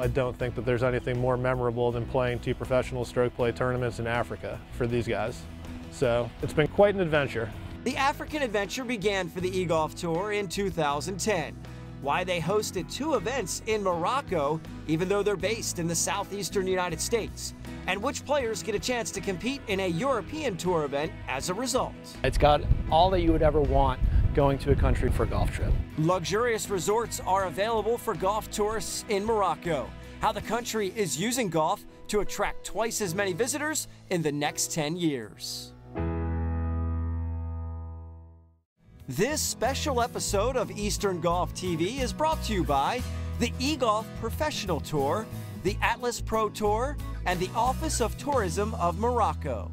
I don't think that there's anything more memorable than playing 2 professional stroke play tournaments in Africa for these guys. So it's been quite an adventure. The African adventure began for the eGolf Tour in 2010. Why they hosted 2 events in Morocco, even though they're based in the southeastern United States, and which players get a chance to compete in a European Tour event as a result. It's got all that you would ever want going to a country for a golf trip. Luxurious resorts are available for golf tourists in Morocco. How the country is using golf to attract twice as many visitors in the next 10 years. This special episode of Eastern Golf TV is brought to you by the eGolf Professional Tour, the Atlas Pro Tour, and the Office of Tourism of Morocco.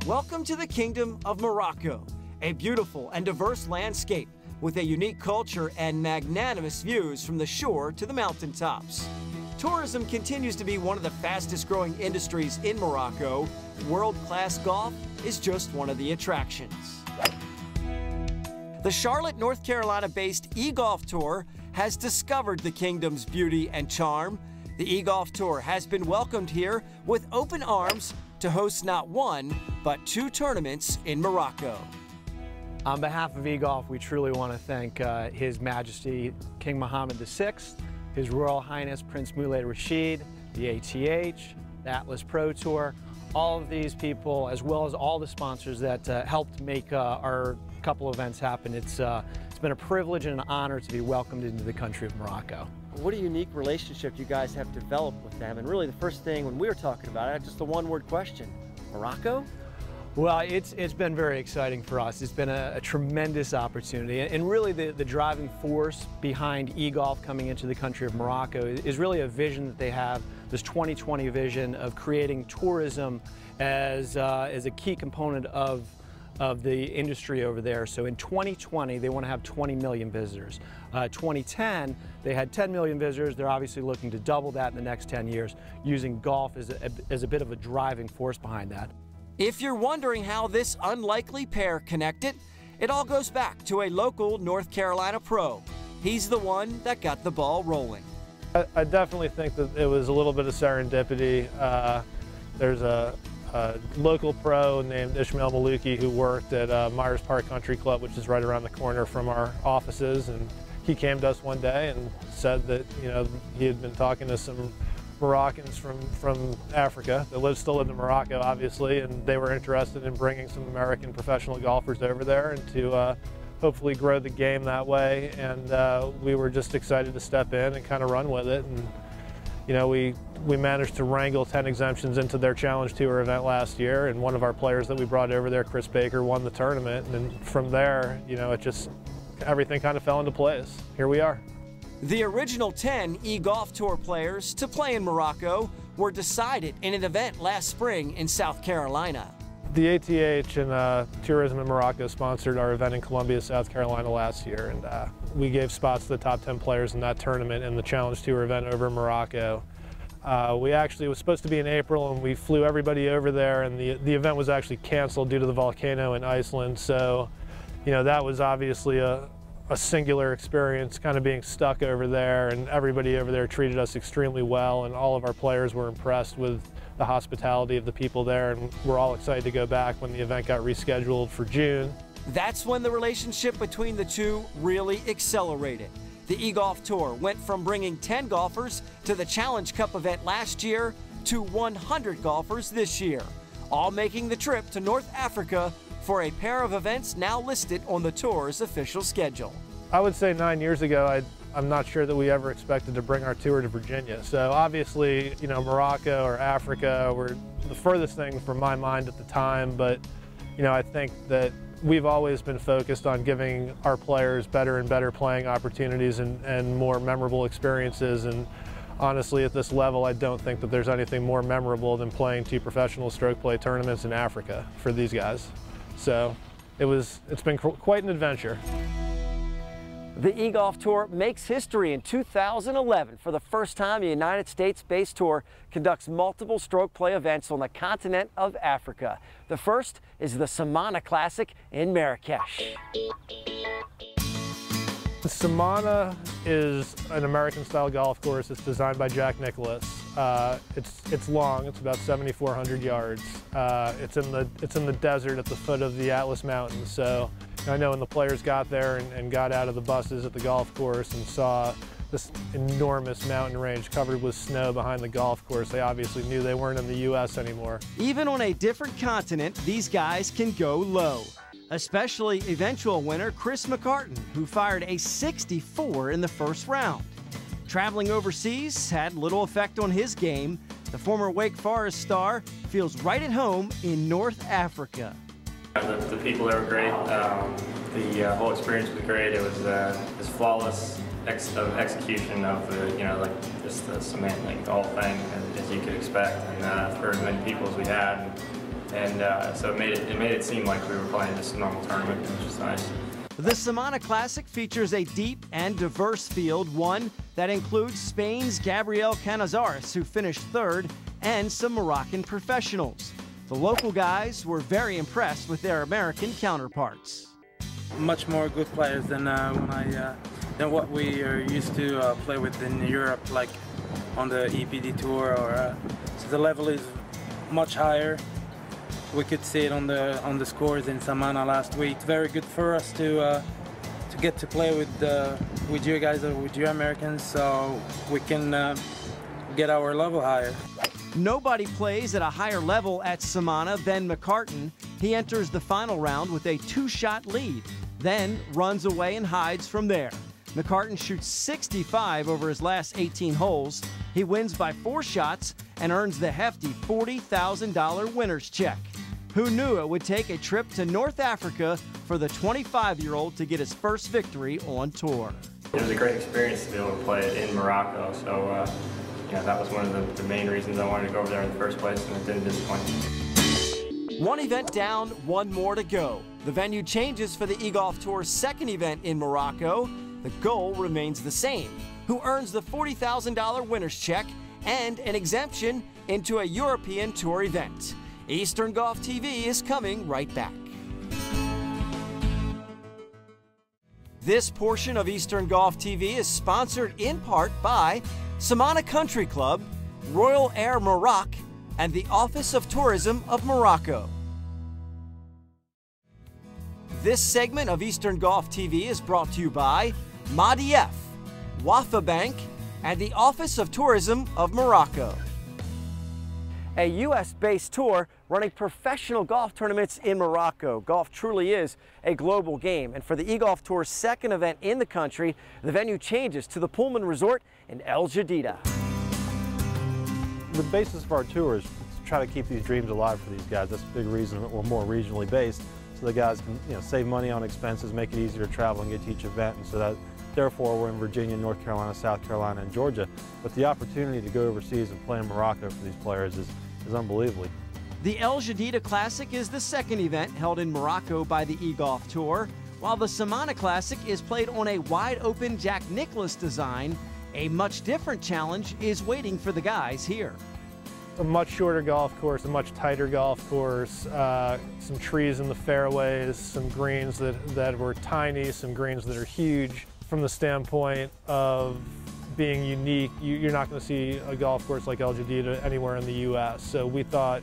Welcome to the Kingdom of Morocco, a beautiful and diverse landscape with a unique culture and magnanimous views from the shore to the mountaintops. Tourism continues to be one of the fastest growing industries in Morocco. World-class golf is just one of the attractions. The Charlotte, North Carolina-based eGolf Tour has discovered the kingdom's beauty and charm. The eGolf Tour has been welcomed here with open arms to host not 1, but 2 tournaments in Morocco. On behalf of eGolf, we truly want to thank His Majesty King Mohammed VI, His Royal Highness Prince Moulay Rashid, the ATH, the Atlas Pro Tour, all of these people, as well as all the sponsors that helped make our couple events happen. It's been a privilege and an honor to be welcomed into the country of Morocco. What a unique relationship you guys have developed with them. And really the first thing when we were talking about it, just a one-word question, Morocco? Well, it's been very exciting for us. It's been a tremendous opportunity. And really the driving force behind eGolf coming into the country of Morocco is really a vision that they have, this 2020 vision of creating tourism as a key component of the industry over there. So in 2020, they want to have 20 million visitors. 2010, they had 10 million visitors. They're obviously looking to double that in the next 10 years, using golf as a bit of a driving force behind that. If you're wondering how this unlikely pair connected, it all goes back to a local North Carolina pro. He's the one that got the ball rolling. I definitely think that it was a little bit of serendipity. There's a local pro named Ishmael Maluki who worked at Myers Park Country Club, which is right around the corner from our offices, and he came to us one day and said that he had been talking to some Moroccans from Africa that still lived in Morocco, obviously, and they were interested in bringing some American professional golfers over there and to hopefully grow the game that way. And we were just excited to step in and kind of run with it. And we managed to wrangle 10 exemptions into their Challenge Tour event last year, and one of our players that we brought over there, Chris Baker, won the tournament. And from there, everything kind of fell into place. Here we are. The original 10 eGolf Tour players to play in Morocco were decided in an event last spring in South Carolina. The ATH and Tourism in Morocco sponsored our event in Columbia, South Carolina last year, and we gave spots to the top 10 players in that tournament in the Challenge Tour event over in Morocco. It was supposed to be in April, and we flew everybody over there, and the event was actually canceled due to the volcano in Iceland. So, that was obviously a singular experience, kind of being stuck over there, and everybody over there treated us extremely well, and all of our players were impressed with the hospitality of the people there, and we're all excited to go back when the event got rescheduled for June. That's when the relationship between the two really accelerated. The eGolf Tour went from bringing 10 golfers to the Challenge Cup event last year to 100 golfers this year, all making the trip to North Africa for a pair of events now listed on the tour's official schedule. I would say 9 years ago, I'm not sure that we ever expected to bring our tour to Virginia. So obviously, Morocco or Africa were the furthest thing from my mind at the time, but I think that we've always been focused on giving our players better and better playing opportunities and more memorable experiences. And honestly, at this level, I don't think that there's anything more memorable than playing 2 professional stroke play tournaments in Africa for these guys. So it's been quite an adventure. The eGolf Tour makes history in 2011. For the first time, a United States-based tour conducts multiple stroke play events on the continent of Africa. The first is the Samana Classic in Marrakesh. Samana is an American-style golf course. It's designed by Jack Nicklaus. It's long. It's about 7,400 yards. It's in the desert at the foot of the Atlas Mountains. So I know when the players got there and got out of the buses at the golf course and saw this enormous mountain range covered with snow behind the golf course, they obviously knew they weren't in the U.S. anymore. Even on a different continent, these guys can go low. Especially eventual winner Chris McCartan, who fired a 64 in the first round. Traveling overseas had little effect on his game. The former Wake Forest star feels right at home in North Africa. The people there were great. The whole experience was great. It was this flawless execution of just the cement, like the whole thing, as you could expect, and for as many people as we had. And so it made it seem like we were playing just a normal tournament, which is nice. The Samana Classic features a deep and diverse field, one that includes Spain's Gabriel Canizares, who finished third, and some Moroccan professionals. The local guys were very impressed with their American counterparts. Much more good players than than what we are used to play with in Europe, like on the EPD tour. So the level is much higher. We could see it on the scores in Samana last week. It's very good for us to get to play with you guys or with you Americans, so we can get our level higher. Nobody plays at a higher level at Samana than McCartan. He enters the final round with a 2-shot lead, then runs away and hides from there. McCartan shoots 65 over his last 18 holes. He wins by 4 shots and earns the hefty $40,000 winner's check. Who knew it would take a trip to North Africa for the 25-year-old to get his first victory on tour? It was a great experience to be able to play it in Morocco, so that was one of the main reasons I wanted to go over there in the first place, and it didn't disappoint me. One event down, one more to go. The venue changes for the eGolf Tour's second event in Morocco. The goal remains the same. Who earns the $40,000 winner's check and an exemption into a European Tour event? Eastern Golf TV is coming right back. This portion of Eastern Golf TV is sponsored in part by Samana Country Club, Royal Air Maroc, and the Office of Tourism of Morocco. This segment of Eastern Golf TV is brought to you by Madief, Wafa Bank, and the Office of Tourism of Morocco. A U.S.-based tour running professional golf tournaments in Morocco. Golf truly is a global game, and for the eGolf Tour's second event in the country, the venue changes to the Pullman Resort in El Jadida. The basis of our tour is to try to keep these dreams alive for these guys. That's a big reason that we're more regionally based, so the guys can save money on expenses, make it easier to travel and get to each event, and so that therefore we're in Virginia, North Carolina, South Carolina, and Georgia. But the opportunity to go overseas and play in Morocco for these players is unbelievable. The El Jadida Classic is the second event held in Morocco by the eGolf Tour, while the Samana Classic is played on a wide-open Jack Nicklaus design. A much different challenge is waiting for the guys here. A much shorter golf course, a much tighter golf course, some trees in the fairways, some greens that were tiny, some greens that are huge. From the standpoint of being unique, you're not going to see a golf course like El Jadida anywhere in the U.S. So we thought,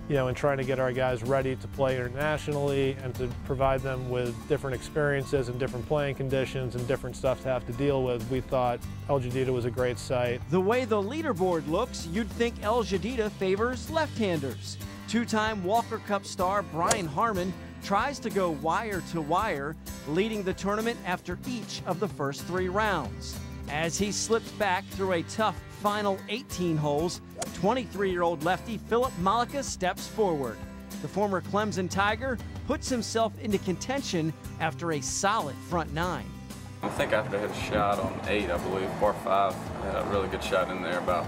in trying to get our guys ready to play internationally and to provide them with different experiences and different playing conditions and different stuff to have to deal with, we thought El Jadida was a great site. The way the leaderboard looks, you'd think El Jadida favors left-handers. Two-time Walker Cup star Brian Harmon tries to go wire to wire, leading the tournament after each of the first 3 rounds. As he slips back through a tough final 18 holes, 23-year-old lefty Philip Malika steps forward. The former Clemson Tiger puts himself into contention after a solid front 9. I think after I hit a shot on 8, I believe, par 5, I had a really good shot in there, about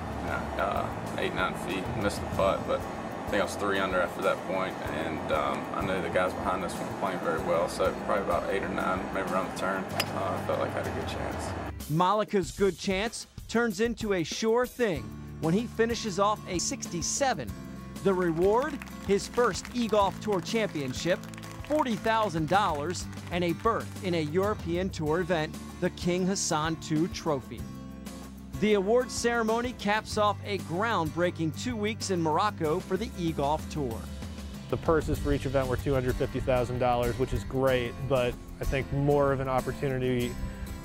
8-9 feet, missed the putt, but I think I was 3 under after that point, and I knew the guys behind us weren't playing very well, so probably about 8 or 9, maybe around the turn, I felt like I had a good chance. Malika's good chance turns into a sure thing when he finishes off a 67. The reward, his first eGolf Tour championship, $40,000, and a berth in a European Tour event, the King Hassan II Trophy. The awards ceremony caps off a groundbreaking 2 weeks in Morocco for the eGolf Tour. The purses for each event were $250,000, which is great, but I think more of an opportunity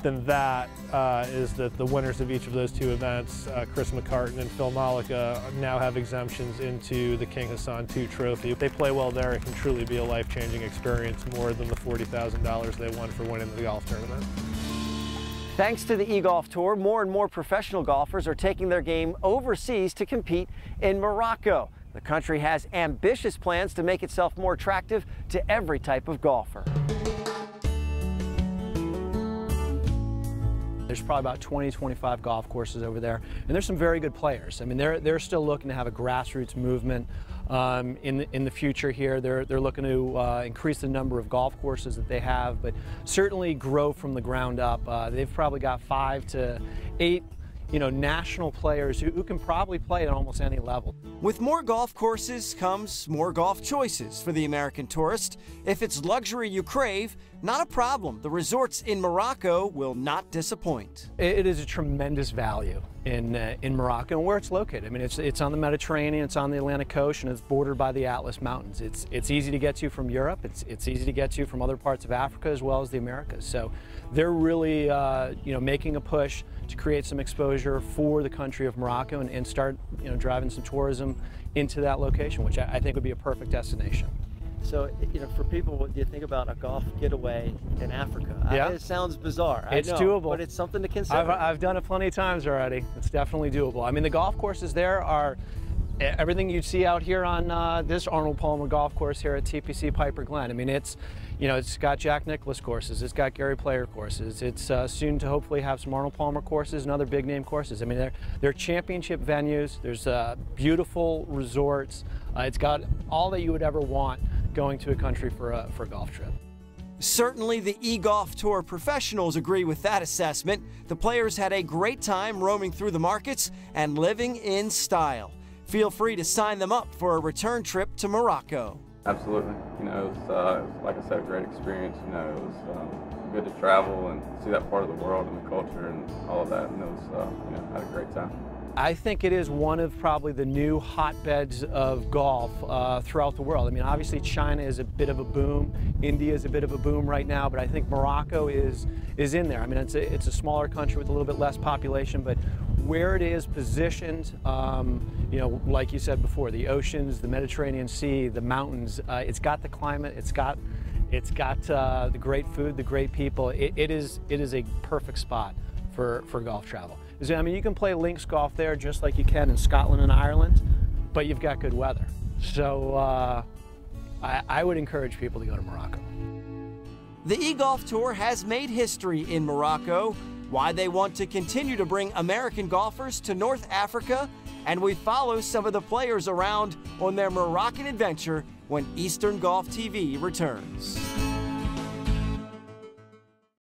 than that is that the winners of each of those 2 events, Chris McCartan and Phil Malika, now have exemptions into the King Hassan II Trophy. If they play well there, it can truly be a life-changing experience, more than the $40,000 they won for winning the golf tournament. Thanks to the eGolf Tour, more and more professional golfers are taking their game overseas to compete in Morocco. The country has ambitious plans to make itself more attractive to every type of golfer. There's probably about 20, 25 golf courses over there, and there's some very good players. I mean, they're still looking to have a grassroots movement in the future here. They're looking to increase the number of golf courses that they have, but certainly grow from the ground up. They've probably got 5 to 8 national players who can probably play at almost any level. With more golf courses comes more golf choices for the American tourist. If it's luxury you crave, not a problem. The resorts in Morocco will not disappoint. It is a tremendous value in Morocco and where it's located. I mean, it's on the Mediterranean, it's on the Atlantic coast, and it's bordered by the Atlas Mountains. It's easy to get to from Europe. It's easy to get to from other parts of Africa as well as the Americas. So they're really making a push to create some exposure for the country of Morocco and start driving some tourism into that location, which I think would be a perfect destination. So, for people, what do you think about a golf getaway in Africa? Yeah. It sounds bizarre. It's I know, doable. but it's something to consider. I've done it plenty of times already. It's definitely doable. I mean, the golf courses there are everything you'd see out here on this Arnold Palmer golf course here at TPC Piper Glen. I mean, it's got Jack Nicklaus courses, it's got Gary Player courses, it's soon to hopefully have some Arnold Palmer courses and other big name courses. I mean, they're championship venues, there's beautiful resorts, it's got all that you would ever want going to a country for a golf trip. Certainly the eGolf Tour professionals agree with that assessment. The players had a great time roaming through the markets and living in style. Feel free to sign them up for a return trip to Morocco. Absolutely. It was, like I said, a great experience. It was good to travel and see that part of the world and the culture and all of that. And it was, I had a great time. I think it is one of probably the new hotbeds of golf throughout the world. I mean, obviously China is a bit of a boom, India is a bit of a boom right now, but I think Morocco is in there. I mean, it's a smaller country with a little bit less population, but where it is positioned, like you said before, the oceans, the Mediterranean Sea, the mountains, it's got the climate, it's got the great food, the great people. It is a perfect spot for golf travel. I mean, you can play links golf there just like you can in Scotland and Ireland, but you've got good weather. So I would encourage people to go to Morocco. The eGolf Tour has made history in Morocco, why they want to continue to bring American golfers to North Africa, and we follow some of the players around on their Moroccan adventure when Eastern Golf TV returns.